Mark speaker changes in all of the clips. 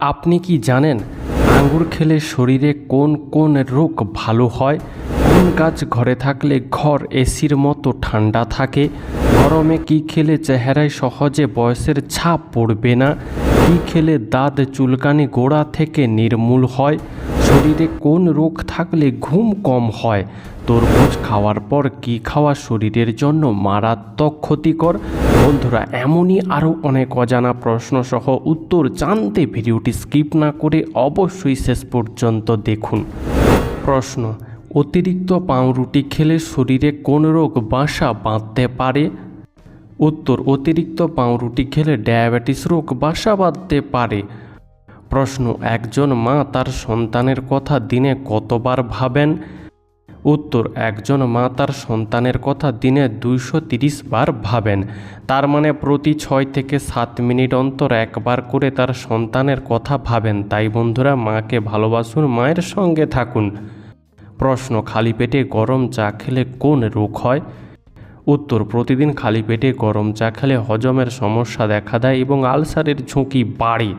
Speaker 1: আপনি কি জানেন আঙ্গুর খেলে শরীরে কোন কোন রোগ ভালো হয়? কোন গাছ ঘরে থাকলে ঘর এসির মতো ঠান্ডা থাকে? গরমে কি খেলে চেহারায় সহজে বয়সের ছাপ পড়বে না? কি খেলে দাঁত চুলকানি গোড়া থেকে নির্মূল হয়? শরীরে কোন রোগ থাকলে ঘুম কম হয়? তরমুজ খাওয়ার পর কি খাওয়া শরীরের জন্য মারাত্মক ক্ষতিকর? বন্ধুরা, এমনই আরও অনেক অজানা প্রশ্নসহ উত্তর জানতে ভিডিওটি স্কিপ না করে অবশ্যই শেষ পর্যন্ত দেখুন। প্রশ্ন: অতিরিক্ত পাউরুটি খেলে শরীরে কোন রোগ বাসা বাঁধতে পারে? উত্তর: অতিরিক্ত পাউরুটি খেলে ডায়াবেটিস রোগ বাসা বাঁধতে পারে। প্রশ্ন: একজন মা তার সন্তানের কথা দিনে কতবার ভাবেন? উত্তর: একজন মা তার সন্তানের কথা দিনে 230 বার ভাবেন। তার মানে প্রতি 6 থেকে 7 মিনিট অন্তর একবার করে তার সন্তানের কথা ভাবেন। তাই বন্ধুরা, মাকে ভালোবাসুন, মায়ের সঙ্গে থাকুন। প্রশ্ন: খালি পেটে গরম চা খেলে কোন রোগ হয়? উত্তর: প্রতিদিন খালি পেটে গরম চা খেলে হজমের সমস্যা দেখা দেয় এবং আলসারের ঝুঁকি বাড়ে।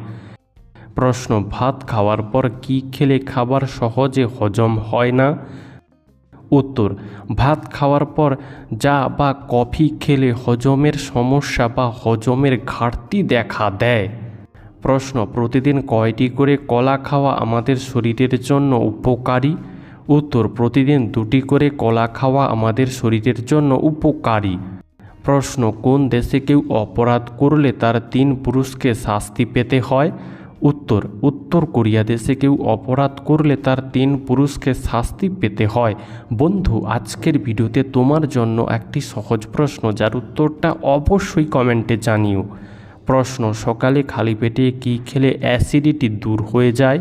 Speaker 1: প্রশ্ন: ভাত খাওয়ার পর কি খেলে খাবার সহজে হজম হয় না? উত্তর: ভাত খাওয়ার পর চা বা কফি খেলে হজমের সমস্যা বা হজমের ঘাটতি দেখা দেয়। প্রশ্ন: প্রতিদিন কয়টি করে কলা খাওয়া আমাদের শরীরের জন্য উপকারী? উত্তর: প্রতিদিন 2টি করে কলা খাওয়া আমাদের শরীরের জন্য উপকারী। প্রশ্ন: কোন দেশে কেউ অপরাধ করলে তার 3 পুরুষকে শাস্তি পেতে হয়? উত্তর: উত্তর কোরিয়া দেশে কেউ অপরাধ করলে তার 3 পুরুষকে শাস্তি পেতে হয়। বন্ধু, আজকের ভিডিওতে তোমার জন্য একটি সহজ প্রশ্ন, যার উত্তরটা অবশ্যই কমেন্টে জানিও। প্রশ্ন: সকালে খালি পেটে কি খেলে অ্যাসিডিটি দূর হয়ে যায়?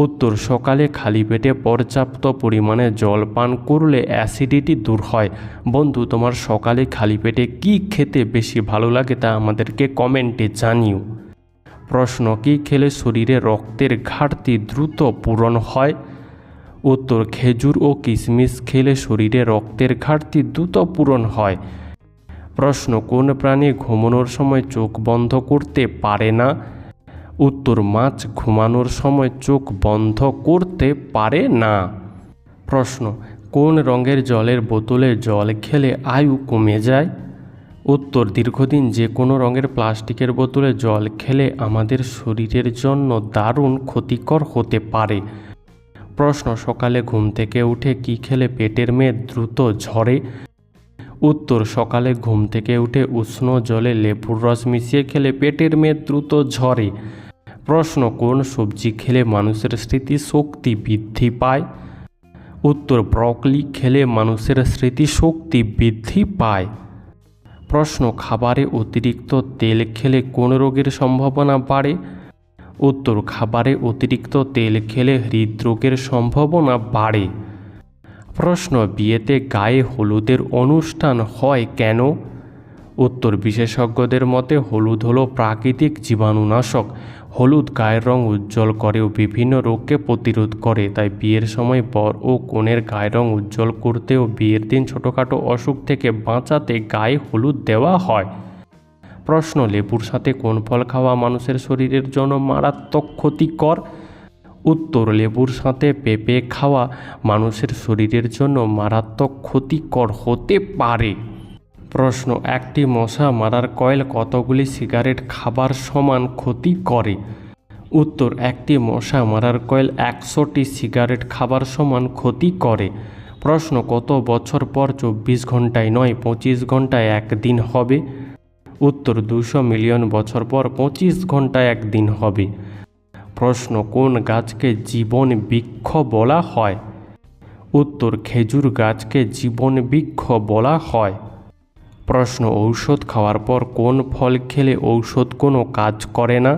Speaker 1: উত্তর: সকালে খালি পেটে পর্যাপ্ত পরিমাণে জল পান করলে অ্যাসিডিটি দূর হয়। বন্ধু, তোমার সকালে খালি পেটে কি খেতে বেশি ভালো লাগে তা আমাদেরকে কমেন্টে জানিও। প্রশ্ন: কি খেলে শরীরে রক্তের ঘাটতি দ্রুত পূরণ হয়? উত্তর: খেজুর ও কিশমিশ খেলে শরীরে রক্তের ঘাটতি দ্রুত পূরণ হয়। প্রশ্ন: কোন প্রাণী ঘুমানোর সময় চোখ বন্ধ করতে পারে না? উত্তর: মাছ ঘুমানোর সময় চোখ বন্ধ করতে পারে না। প্রশ্ন: কোন রঙের জলের বোতলে জল খেলে আয়ু কমে যায়? উত্তর: দীর্ঘদিন যে কোনো রঙের প্লাস্টিকের বোতলে জল খেলে আমাদের শরীরের জন্য দারুণ ক্ষতিকর হতে পারে। প্রশ্ন: সকালে ঘুম থেকে উঠে কি খেলে পেটের মেদ দ্রুত ঝরে? উত্তর: সকালে ঘুম থেকে উঠে উষ্ণ জলে লেবুর রস মিশিয়ে খেলে পেটের মেদ দ্রুত ঝরে। প্রশ্ন: কোন সবজি খেলে মানুষের স্মৃতিশক্তি বৃদ্ধি পায়? উত্তর: ব্রকলি খেলে মানুষের স্মৃতিশক্তি বৃদ্ধি পায়। প্রশ্ন: খাবারে অতিরিক্ত তেল খেলে কোন রোগের সম্ভাবনা বাড়ে? উত্তর: খাবারে অতিরিক্ত তেল খেলে হৃদরোগের সম্ভাবনা বাড়ে। প্রশ্ন: বিয়েতে গায়ে হলুদের অনুষ্ঠান হয় কেন? উত্তর: বিশেষজ্ঞদের মতে হলুদ হলো প্রাকৃতিক জীবাণুনাশক। হলুদ গায়ের রং উজ্জ্বল করে ও বিভিন্ন রোগকে প্রতিরোধ করে। তাই বিয়ের সময় বর ও কনের গায়ের রং উজ্জ্বল করতে ও বিয়ের দিন ছোটোখাটো অসুখ থেকে বাঁচাতে গায়ে হলুদ দেওয়া হয়। প্রশ্ন: লেবুর সাথে কোন ফল খাওয়া মানুষের শরীরের জন্য মারাত্মক ক্ষতিকর? উত্তর: লেবুর সাথে পেঁপে খাওয়া মানুষের শরীরের জন্য মারাত্মক ক্ষতিকর হতে পারে। প্রশ্ন: একটি মশা মারার কয়েল কতগুলি সিগারেট খাবার সমান ক্ষতি করে? উত্তর: একটি মশা মারার কয়েল 100টি সিগারেট খাবার সমান ক্ষতি করে। প্রশ্ন: কত বছর পর 24 ঘন্টায় নয় 25 ঘন্টায় একদিন হবে? উত্তর: 200 মিলিয়ন বছর পর 25 ঘন্টায় একদিন হবে। প্রশ্ন: কোন গাছকে জীবন বৃক্ষ বলা হয়? উত্তর: খেজুর গাছকে জীবন বৃক্ষ বলা হয়। প্রশ্ন: ঔষধ খাওয়ার পর কোন ফল খেলে ঔষধ কোনো কাজ করে না?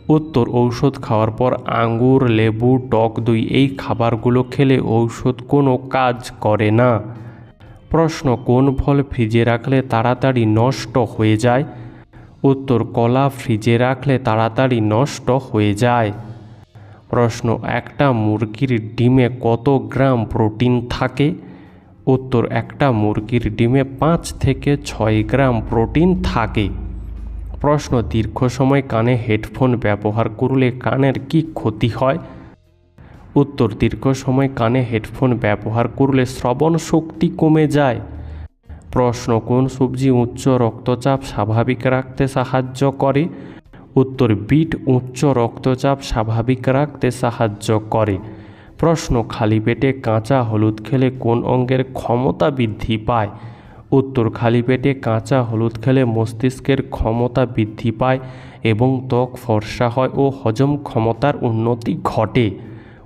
Speaker 1: উত্তর: ঔষধ খাওয়ার পর আঙ্গুর, লেবু, টক দই এই খাবারগুলো খেলে ঔষধ কোনো কাজ করে না। প্রশ্ন: কোন ফল ফ্রিজে রাখলে তাড়াতাড়ি নষ্ট হয়ে যায়? উত্তর: কলা ফ্রিজে রাখলে তাড়াতাড়ি নষ্ট হয়ে যায়। প্রশ্ন: একটা মুরগির ডিমে কত গ্রাম প্রোটিন থাকে? উত্তর: একটা মুরগির ডিমে 5 থেকে 6 গ্রাম প্রোটিন থাকে। প্রশ্ন, দীর্ঘ সময় কানে হেডফোন ব্যবহার করলে কানের কি ক্ষতি হয়? উত্তর, দীর্ঘ সময় কানে হেডফোন ব্যবহার করলে শ্রবণ শক্তি কমে যায়। প্রশ্ন, কোন সবজি উচ্চ রক্তচাপ স্বাভাবিক রাখতে সাহায্য করে? উত্তর, বিট উচ্চ রক্তচাপ স্বাভাবিক রাখতে সাহায্য করে। প্রশ্ন, খালি পেটে কাঁচা হলুদ খেলে কোন অঙ্গের ক্ষমতা বৃদ্ধি পায়? উত্তর, খালি পেটে কাঁচা হলুদ খেলে মস্তিষ্কের ক্ষমতা বৃদ্ধি পায় এবং ত্বক ফর্সা হয় ও হজম ক্ষমতার উন্নতি ঘটে।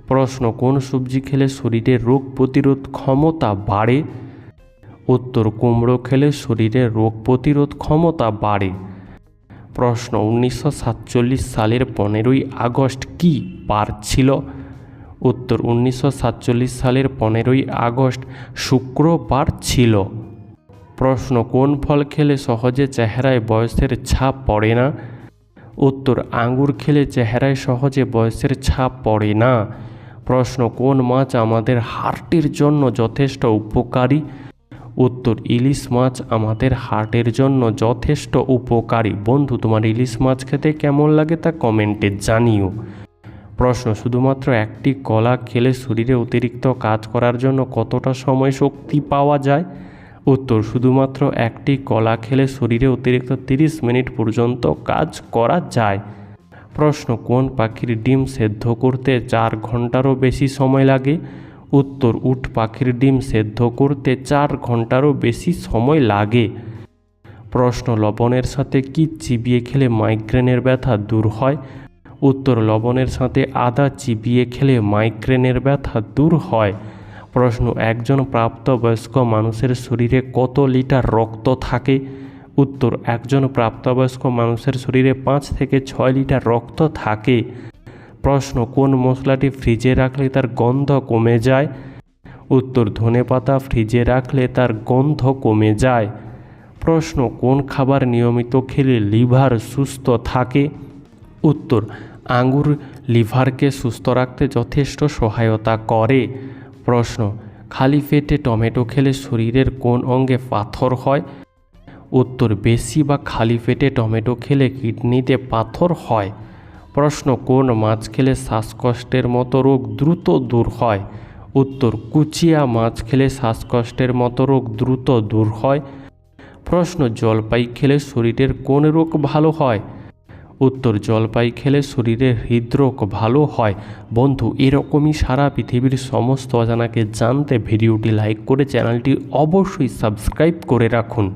Speaker 1: প্রশ্ন, কোন সবজি খেলে শরীরের রোগ প্রতিরোধ ক্ষমতা বাড়ে? উত্তর, কুমড়ো খেলে শরীরের রোগ প্রতিরোধ ক্ষমতা বাড়ে। প্রশ্ন, 1947 সালের 15ই আগস্ট কী বার ছিল? উত্তর, 1947 সালের 15ই আগস্ট শুক্রবার ছিল। প্রশ্ন, কোন ফল খেলে সহজে চেহারায় বয়সের ছাপ পড়ে না? উত্তর, আঙ্গুর খেলে চেহারায় সহজে বয়সের ছাপ পড়ে না। প্রশ্ন, কোন মাছ আমাদের হার্টের জন্য যথেষ্ট উপকারী? উত্তর, ইলিশ মাছ আমাদের হার্টের জন্য যথেষ্ট উপকারী। বন্ধু, তোমার ইলিশ মাছ খেতে কেমন লাগে তা কমেন্টে জানিও। প্রশ্ন, শুধুমাত্র একটি কলা খেলে শরীরে অতিরিক্ত কাজ করার জন্য কতটা সময় শক্তি পাওয়া যায়? উত্তর, শুধুমাত্র একটি কলা খেলে শরীরে অতিরিক্ত 30 মিনিট পর্যন্ত কাজ করা যায়। প্রশ্ন, কোন পাখির ডিম সেদ্ধ করতে 4 ঘন্টারও বেশি সময় লাগে? উত্তর, উট পাখির ডিম সেদ্ধ করতে 4 ঘন্টারও বেশি সময় লাগে। প্রশ্ন, লবণের সাথে কি চিবিয়ে খেলে মাইগ্রেনের ব্যথা দূর হয়? উত্তর, লবণের সাথে আদা চিবিয়ে খেলে মাইগ্রেনের ব্যথা দূর হয়। প্রশ্ন, একজন প্রাপ্তবয়স্ক মানুষের শরীরে কত লিটার রক্ত থাকে? উত্তর, একজন প্রাপ্তবয়স্ক মানুষের শরীরে 5 থেকে 6 লিটার রক্ত থাকে। প্রশ্ন, কোন মশলাটি ফ্রিজে রাখলে তার গন্ধ কমে যায়? উত্তর, ধনেপাতা ফ্রিজে রাখলে তার গন্ধ কমে যায়। প্রশ্ন, কোন খাবার নিয়মিত খেলে লিভার সুস্থ থাকে? উত্তর, আঙ্গুর লিভারকে সুস্থ রাখতে যথেষ্ট সহায়তা করে। প্রশ্ন, খালি পেটে টমেটো খেলে শরীরের কোন অঙ্গে পাথর হয়? উত্তর, বেশি বা খালি পেটে টমেটো খেলে কিডনিতে পাথর হয়। প্রশ্ন, কোন মাছ খেলে শ্বাসকষ্টের মতো রোগ দ্রুত দূর হয়? উত্তর, কুচিয়া মাছ খেলে শ্বাসকষ্টের মতো রোগ দ্রুত দূর হয়। প্রশ্ন, জলপাই খেলে শরীরের কোন রোগ ভালো হয়? উত্তর, জলপাই খেলে শরীরের হৃদরোগ ভালো হয়। বন্ধু, এরকমই সারা পৃথিবীর সমস্ত অজানাকে জানতে ভিডিওটি লাইক করে চ্যানেলটি অবশ্যই সাবস্ক্রাইব করে রাখুন।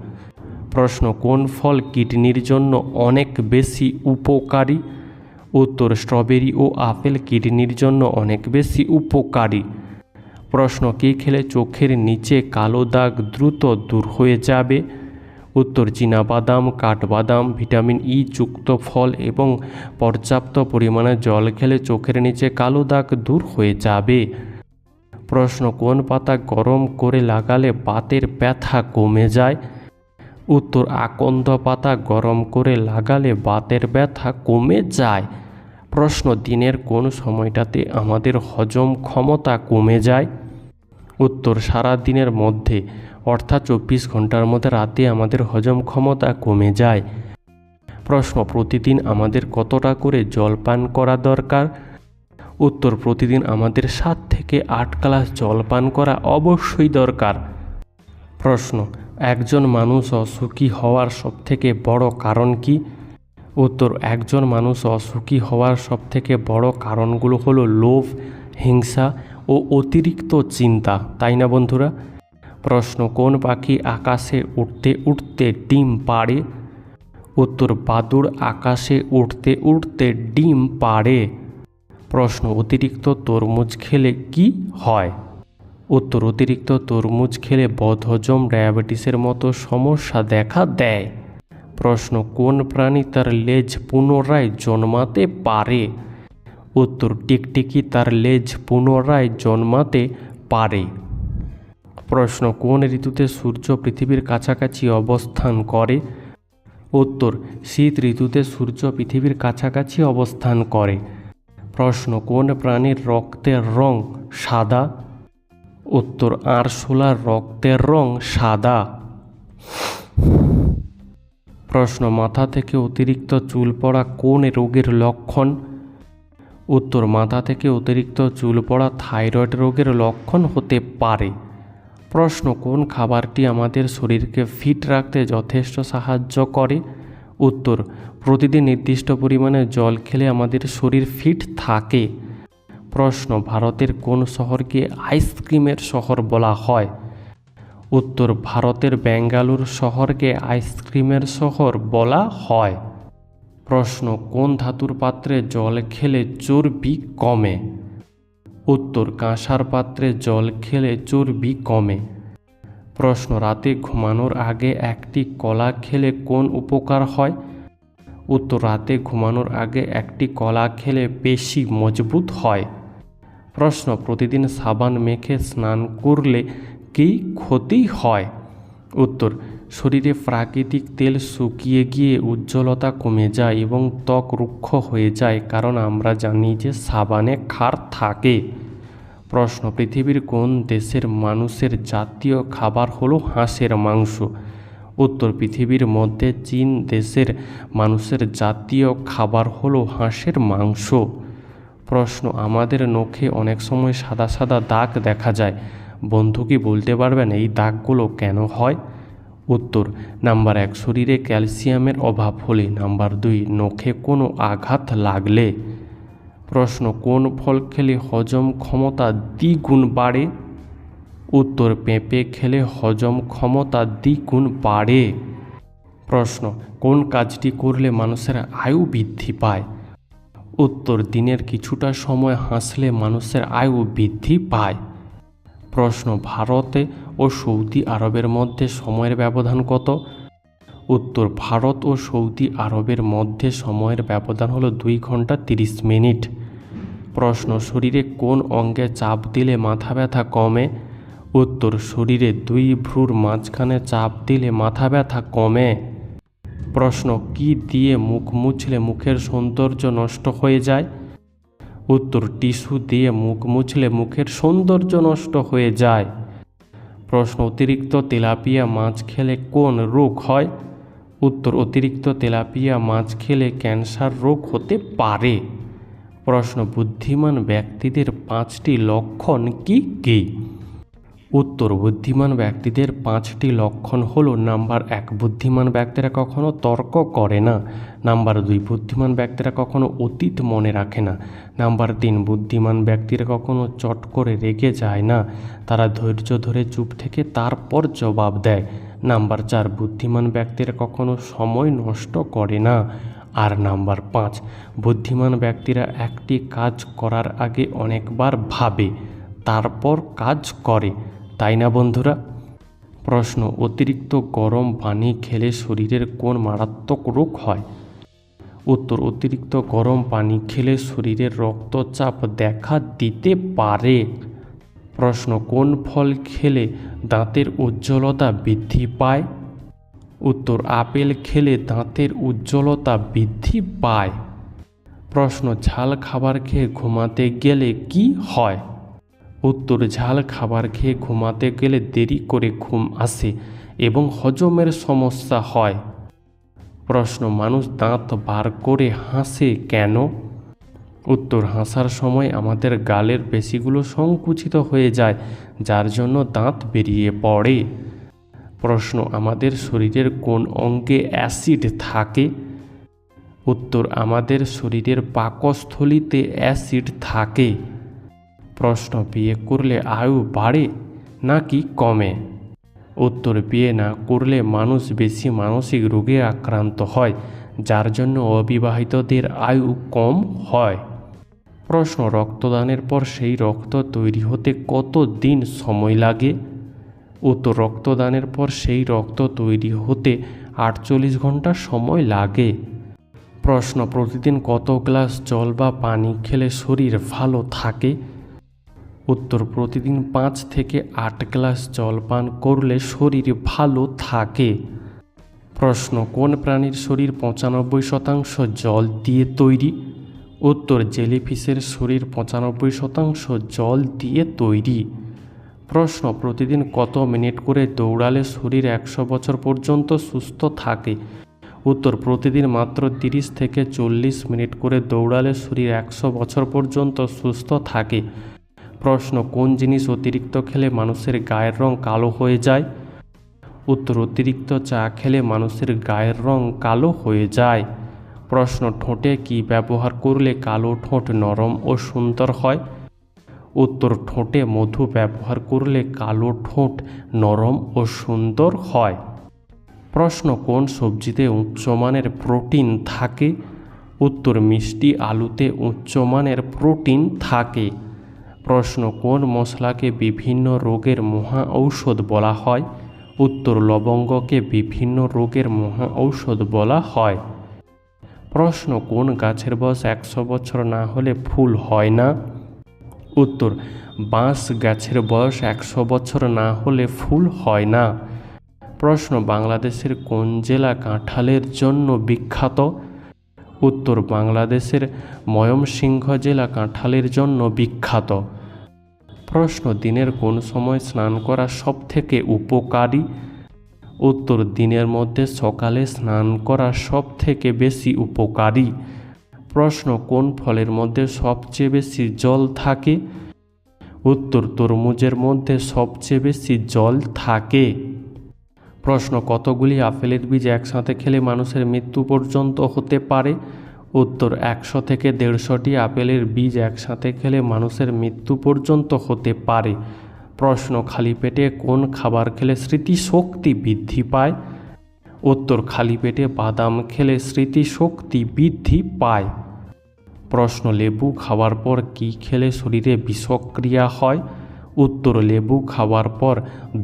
Speaker 1: প্রশ্ন, কোন ফল কিডনির জন্য অনেক বেশি উপকারী? উত্তর, স্ট্রবেরি ও আপেল কিডনির জন্য অনেক বেশি উপকারী। প্রশ্ন, কী খেলে চোখের নিচে কালো দাগ দ্রুত দূর হয়ে যাবে? উত্তর, চীনাবাদাম, কাঠবাদাম, ভিটামিন ই যুক্ত ফল এবং পর্যাপ্ত পরিমাণে জল খেলে চোখের নিচে কালো দাগ দূর হয়ে যাবে। প্রশ্ন, কোন পাতা গরম করে লাগালে বাতের ব্যথা কমে যায়? উত্তর, আকন্দ পাতা গরম করে লাগালে বাতের ব্যথা কমে যায়। প্রশ্ন, দিনের কোন সময়টাতে আমাদের হজম ক্ষমতা কমে যায়? উত্তর, সারা দিনের মধ্যে অর্থাৎ 24 ঘন্টার মধ্যে রাতে আমাদের হজম ক্ষমতা কমে যায়। প্রশ্ন, প্রতিদিন আমাদের কতটা করে জল পান করা দরকার? উত্তর, প্রতিদিন আমাদের 7 থেকে 8 গ্লাস জল পান করা অবশ্যই দরকার। প্রশ্ন, একজন মানুষ অসুখী হওয়ার সবথেকে বড় কারণ কি? উত্তর, একজন মানুষ অসুখী হওয়ার সবথেকে বড় কারণগুলো হলো লোভ, হিংসা ও অতিরিক্ত চিন্তা, তাই না বন্ধুরা? প্রশ্ন, কোন পাখি আকাশে উড়তে উড়তে ডিম পাড়ে? উত্তর, বাদুড় আকাশে উড়তে উড়তে ডিম পাড়ে। প্রশ্ন, অতিরিক্ত তরমুজ খেলে কি হয়? উত্তর, অতিরিক্ত তরমুজ খেলে বদহজম, ডায়াবেটিসের মতো সমস্যা দেখা দেয়। প্রশ্ন, কোন প্রাণী তার লেজ পুনরায় জন্মাতে পারে? উত্তর, টিকটিকি তার লেজ পুনরায় জন্মাতে পারে। প্রশ্ন, কোন ঋতুতে সূর্য পৃথিবীর কাছাকাছি অবস্থান করে? উত্তর, শীত ঋতুতে সূর্য পৃথিবীর কাছাকাছি অবস্থান করে। প্রশ্ন, কোন প্রাণীর রক্তের রং সাদা? উত্তর, আরশোলার রক্তের রং সাদা। প্রশ্ন, মাথা থেকে অতিরিক্ত চুল পড়া কোন রোগের লক্ষণ? উত্তর, মাথা থেকে অতিরিক্ত চুল পড়া থাইরয়েড রোগের লক্ষণ হতে পারে। প্রশ্ন, কোন খাবারটি আমাদের শরীরকে ফিট রাখতে যথেষ্ট সাহায্য করে? উত্তর, প্রতিদিন নির্দিষ্ট পরিমাণে জল খেলে আমাদের শরীর ফিট থাকে। প্রশ্ন, ভারতের কোন শহরকে আইসক্রিমের শহর বলা হয়? উত্তর, ভারতের বেঙ্গালুরু শহরকে আইসক্রিমের শহর বলা হয়। প্রশ্ন, কোন ধাতুর পাত্রে জল খেলে চর্বি কমে? উত্তর, কাঁসার পাত্রে জল খেলে চর্বি কমে। প্রশ্ন, রাতে ঘুমানোর আগে একটি কলা খেলে কোন উপকার হয়? উত্তর, রাতে ঘুমানোর আগে একটি কলা খেলে পেশি মজবুত হয়। প্রশ্ন, প্রতিদিন সাবান মেখে স্নান করলে কী ক্ষতি হয়? উত্তর, শরীরে প্রাকৃতিক তেল শুকিয়ে গিয়ে উজ্জ্বলতা কমে যায় এবং ত্বক রুক্ষ হয়ে যায়, কারণ আমরা জানি যে সাবানে ক্ষার থাকে। প্রশ্ন, পৃথিবীর কোন দেশের মানুষের জাতীয় খাবার হলো হাঁসের মাংস? উত্তর, পৃথিবীর মধ্যে চীন দেশের মানুষের জাতীয় খাবার হলো হাঁসের মাংস। প্রশ্ন, আমাদের নখে অনেক সময় সাদা সাদা দাগ দেখা যায়। বন্ধু কি বলতে পারবেন এই দাগগুলো কেন হয়? উত্তর, নাম্বার 1, শরীরে ক্যালসিয়ামের অভাব হলে। নাম্বার 2, নখে কোনো আঘাত লাগলে। প্রশ্ন, কোন ফল খেলে হজম ক্ষমতা দ্বিগুণ বাড়ে? উত্তর, পেঁপে খেলে হজম ক্ষমতা দ্বিগুণ বাড়ে। প্রশ্ন, কোন কাজটি করলে মানুষের আয়ু বৃদ্ধি পায়? উত্তর, দিনের কিছুটা সময় হাসলে মানুষের আয়ু বৃদ্ধি পায়। প্রশ্ন, ভারতে ও সৌদি আরবের মধ্যে সময়ের ব্যবধান কত? উত্তর, ভারত ও সৌদি আরবের মধ্যে সময়ের ব্যবধান হলো 2 ঘন্টা 30 মিনিট। প্রশ্ন, শরীরে কোন অঙ্গে চাপ দিলে মাথা ব্যথা কমে? উত্তর, শরীরে 2 ভ্রুর মাঝখানে চাপ দিলে মাথা ব্যথা কমে। প্রশ্ন, কি দিয়ে মুখ মুছলে মুখের সৌন্দর্য নষ্ট হয়ে যায়? উত্তর, টিস্যু দিয়ে মুখ মুছলে মুখের সৌন্দর্য নষ্ট হয়ে যায়। প্রশ্ন, অতিরিক্ত তেলাপিয়া মাছ খেলে কোন রোগ হয়? উত্তর, অতিরিক্ত তেলাপিয়া মাছ খেলে ক্যান্সার রোগ হতে পারে। প্রশ্ন, বুদ্ধিমান ব্যক্তিদের 5টি লক্ষণ কি কী? উত্তর, বুদ্ধিমান ব্যক্তিদের 5টি লক্ষণ হলো, নাম্বার 1, বুদ্ধিমান ব্যক্তিরা কখনো তর্ক করে না। নাম্বার 2, বুদ্ধিমান ব্যক্তিরা কখনো অতীত মনে রাখে না। নাম্বার 3, বুদ্ধিমান ব্যক্তিরা কখনো চট করে রেগে যায় না, তারা ধৈর্য ধরে চুপ থেকে তারপর জবাব দেয়। নাম্বার 4, বুদ্ধিমান ব্যক্তিরা কখনো সময় নষ্ট করে না। আর নাম্বার 5, বুদ্ধিমান ব্যক্তিরা একটি কাজ করার আগে অনেকবার ভাবে তারপর কাজ করে। তাই না বন্ধুরা? প্রশ্ন, অতিরিক্ত গরম পানি খেলে শরীরের কোন মারাত্মক রোগ হয়? উত্তর, অতিরিক্ত গরম পানি খেলে শরীরের রক্তচাপ দেখা দিতে পারে। প্রশ্ন, কোন ফল খেলে দাঁতের উজ্জ্বলতা বৃদ্ধি পায়? উত্তর, আপেল খেলে দাঁতের উজ্জ্বলতা বৃদ্ধি পায়। প্রশ্ন, ঝাল খাবার খেয়ে ঘুমাতে গেলে কি হয়? উত্তর, ঝাল খাবার খেয়ে ঘুমাতে গেলে দেরি করে ঘুম আসে এবং হজমের সমস্যা হয়। প্রশ্ন, মানুষ দাঁত বার করে হাসে কেন? উত্তর, হাসার সময় আমাদের গালের পেশিগুলো সংকুচিত হয়ে যায়, যার জন্য দাঁত বেরিয়ে পড়ে। প্রশ্ন, আমাদের শরীরের কোন অঙ্গে অ্যাসিড থাকে? উত্তর, আমাদের শরীরের পাকস্থলীতে অ্যাসিড থাকে। প্রশ্ন, বিয়ে করলে আয়ু বাড়ে নাকি কমে? উত্তর, বিয়ে না করলে মানুষ বেশি মানসিক রোগে আক্রান্ত হয়, যার জন্য অবিবাহিতদের আয়ু কম হয়। প্রশ্ন, রক্তদানের পর সেই রক্ত তৈরি হতে কত দিন সময় লাগে? উত্তর, রক্তদানের পর সেই রক্ত তৈরি হতে 48 ঘন্টা সময় লাগে। প্রশ্ন, প্রতিদিন কত গ্লাস জল বা পানি খেলে শরীর ভালো থাকে? উত্তর, প্রতিদিন 5 থেকে 8 গ্লাস জল পান করলে শরীর ভালো থাকে। প্রশ্ন, কোন প্রাণীর শরীর 95% জল দিয়ে তৈরি? উত্তর, জেলিফিশের শরীর 95% জল দিয়ে তৈরি। প্রশ্ন, প্রতিদিন কত মিনিট করে দৌড়ালে শরীর 100 বছর পর্যন্ত সুস্থ থাকে? উত্তর, প্রতিদিন মাত্র 30 থেকে 40 মিনিট করে দৌড়ালে শরীর 100 বছর পর্যন্ত সুস্থ থাকে। প্রশ্ন, কোন জিনিস অতিরিক্ত খেলে মানুষের গায়ের রং কালো হয়ে যায়? উত্তর, অতিরিক্ত চা খেলে মানুষের গায়ের রং কালো হয়ে যায়। প্রশ্ন, ঠোঁটে কি ব্যবহার করলে কালো ঠোঁট নরম ও সুন্দর হয়? উত্তর, ঠোঁটে মধু ব্যবহার করলে কালো ঠোঁট নরম ও সুন্দর হয়। প্রশ্ন, কোন সবজিতে উচ্চমানের প্রোটিন থাকে? উত্তর, মিষ্টি আলুতে উচ্চমানের প্রোটিন থাকে। প্রশ্ন, কোন মশলাকে বিভিন্ন রোগের মহা ঔষধ বলা হয়? উত্তর, লবঙ্গকে বিভিন্ন রোগের মহা ঔষধ বলা হয়। প্রশ্ন, কোন গাছের বয়স 100 বছর না হলে ফুল হয় না? উত্তর, বাঁশ গাছের বয়স 100 বছর না হলে ফুল হয় না। প্রশ্ন, বাংলাদেশের কোন জেলা কাঁঠালের জন্য বিখ্যাত? উত্তর, বাংলাদেশের ময়মনসিংহ জেলা কাঁঠালের জন্য বিখ্যাত। প্রশ্ন, দিনের কোন সময় স্নান করা সবথেকে উপকারী? উত্তর, দিনের মধ্যে সকালে স্নান করা সবথেকে বেশি উপকারী। প্রশ্ন, কোন ফলের মধ্যে সবচেয়ে বেশি জল থাকে? উত্তর, তরমুজের মধ্যে সবচেয়ে বেশি জল থাকে। প্রশ্ন, কতগুলি আপেলের বীজ একসাথে খেলে মানুষের মৃত্যু পর্যন্ত হতে পারে? উত্তর, 100 থেকে 150টি আপেলের বীজ একসাথে খেলে মানুষের মৃত্যু পর্যন্ত হতে পারে। প্রশ্ন, খালি পেটে কোন খাবার খেলে স্মৃতিশক্তি বৃদ্ধি পায়? উত্তর, খালি পেটে বাদাম খেলে স্মৃতিশক্তি বৃদ্ধি পায়। প্রশ্ন, লেবু খাওয়ার পর কি খেলে শরীরে বিষক্রিয়া হয়? উত্তর, লেবু খাওয়ার পর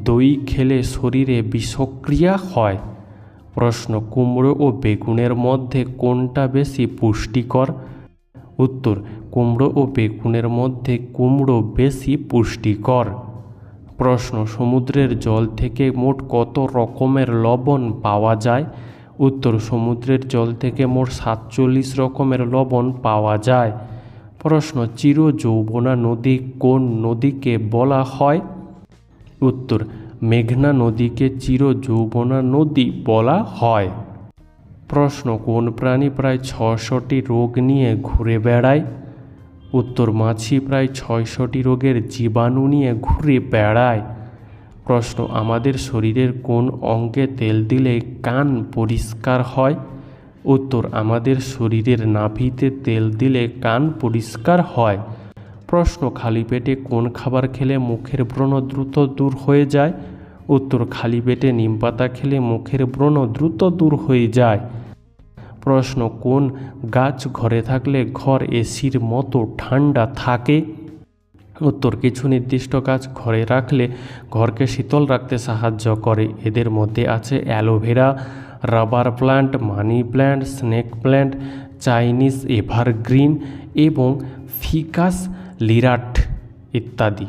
Speaker 1: দই খেলে শরীরে বিষক্রিয়া হয়। প্রশ্ন, কুমড়ো ও বেগুনের মধ্যে কোনটা বেশি পুষ্টিকর? উত্তর, কুমড়ো ও বেগুনের মধ্যে কুমড়ো বেশি পুষ্টিকর। প্রশ্ন, সমুদ্রের জল থেকে মোট কত রকমের লবণ পাওয়া যায়? উত্তর, সমুদ্রের জল থেকে মোট 47 রকমের লবণ পাওয়া যায়। প্রশ্ন, চিরযৌবনা নদী কোন নদীকে বলা হয়? উত্তর, মেঘনা নদীকে চিরযৌবনা নদী বলা হয়। প্রশ্ন, কোন প্রাণী প্রায় 600টি রোগ নিয়ে ঘুরে বেড়ায়? উত্তর, মাছি প্রায় 600টি রোগের জীবাণু নিয়ে ঘুরে বেড়ায়। প্রশ্ন, আমাদের শরীরের কোন অঙ্গে তেল দিলে কান পরিষ্কার হয়? উত্তর, আমাদের শরীরের নাভিতে তেল দিলে কান পরিষ্কার হয়। প্রশ্ন, খালি পেটে কোন খাবার খেলে মুখের ব্রণ দ্রুত দূর হয়ে যায়? উত্তর, খালি পেটে নিমপাতা খেলে মুখের ব্রণ দ্রুত দূর হয়ে যায়। প্রশ্ন, কোন গাছ ঘরে থাকলে ঘর এসির মতো ঠান্ডা থাকে? উত্তর, কিছু নির্দিষ্ট গাছ ঘরে রাখলে ঘরকে শীতল রাখতে সাহায্য করে। এদের মধ্যে আছে aloe vera, rubber plant, money plant, snake plant, Chinese evergreen এবং ফিকাস লিরাট ইত্যাদি।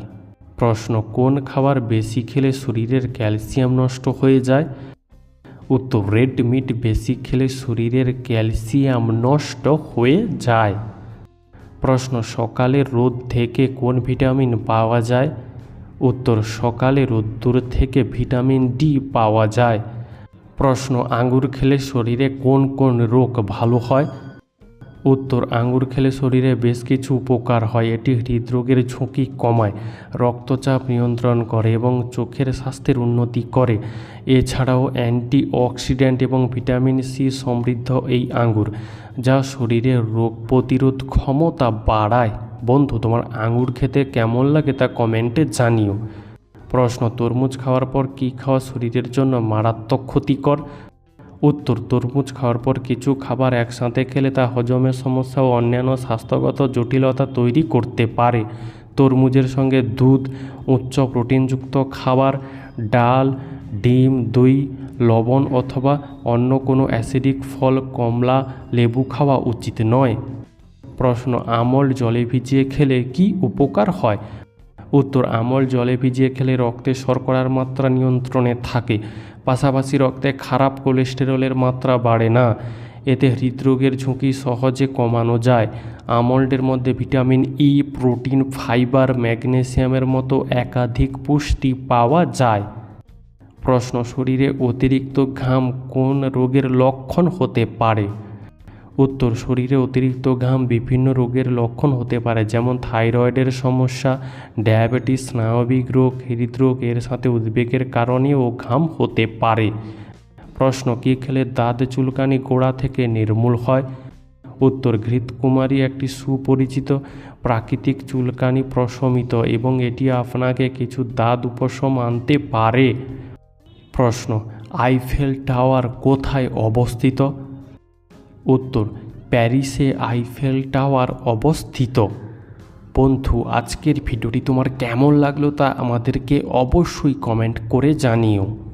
Speaker 1: প্রশ্ন, কোন খাবার বেশি খেলে শরীরের ক্যালসিয়াম নষ্ট হয়ে যায়? উত্তর, রেড মিট বেশি খেলে শরীরের ক্যালসিয়াম নষ্ট হয়ে যায়। প্রশ্ন, সকালে রোদ থেকে কোন ভিটামিন পাওয়া যায়? উত্তর, সকালে রোদ্দুর থেকে ভিটামিন ডি পাওয়া যায়। প্রশ্ন, আঙ্গুর খেলে শরীরে কোন কোন রোগ ভালো হয়? উত্তর, আঙ্গুর খেলে শরীরে বেশ কিছু উপকার হয়। এটি হৃদরোগের ঝুঁকি কমায়, রক্তচাপ নিয়ন্ত্রণ করে এবং চোখের স্বাস্থ্যের উন্নতি করে। এছাড়াও অ্যান্টিঅক্সিডেন্ট এবং ভিটামিন সি সমৃদ্ধ এই আঙ্গুর, যা শরীরের রোগ প্রতিরোধ ক্ষমতা বাড়ায়। বন্ধু, তোমার আঙ্গুর খেতে কেমন লাগে তা কমেন্টে জানিও। প্রশ্ন, তরমুজ খাওয়ার পর কী খাওয়া শরীরের জন্য মারাত্মক ক্ষতিকর? উত্তর, তরমুজ খাওয়ার পর কিছু খাবার একসাথে খেলে তা হজমের সমস্যা ও অন্যান্য স্বাস্থ্যগত জটিলতা তৈরি করতে পারে। তরমুজের সঙ্গে দুধ, উচ্চ প্রোটিনযুক্ত খাবার, ডাল, ডিম, দই, লবণ অথবা অন্য কোনো অ্যাসিডিক ফল, কমলা, লেবু খাওয়া উচিত নয়। প্রশ্ন, আমন্ড জলে ভিজিয়ে খেলে কি উপকার হয়? উত্তর, আমন্ড জলে ভিজিয়ে খেলে রক্তে শর্করার মাত্রা নিয়ন্ত্রণে থাকে, পাশাপাশি রক্তে খারাপ কোলেস্টেরলের মাত্রা বাড়ে না। এতে হৃদরোগের ঝুঁকি সহজে কমানো যায়। আমন্ডের মধ্যে ভিটামিন ই, প্রোটিন, ফাইবার, ম্যাগনেসিয়ামের মতো একাধিক পুষ্টি পাওয়া যায়। প্রশ্ন, শরীরে অতিরিক্ত ঘাম কোন রোগের লক্ষণ হতে পারে? উত্তর, শরীরে অতিরিক্ত ঘাম বিভিন্ন রোগের লক্ষণ হতে পারে, যেমন থাইরয়েডের সমস্যা, ডায়াবেটিস, স্নায়বিক রোগ, হৃদরোগ। এর সাথে উদ্বেগের কারণেও ঘাম হতে পারে। প্রশ্ন, কী খেলে দাঁত চুলকানি গোড়া থেকে নির্মূল হয়? উত্তর, ঘৃতকুমারী একটি সুপরিচিত প্রাকৃতিক চুলকানি প্রশমিত এবং এটি আপনাকে কিছু দাঁত উপশম আনতে পারে। প্রশ্ন, আইফেল টাওয়ার কোথায় অবস্থিত? উত্তর, প্যারিসে আইফেল টাওয়ার অবস্থিত। বন্ধু, আজকের ভিডিওটি তোমার কেমন লাগলো তা আমাদেরকে অবশ্যই কমেন্ট করে জানিও।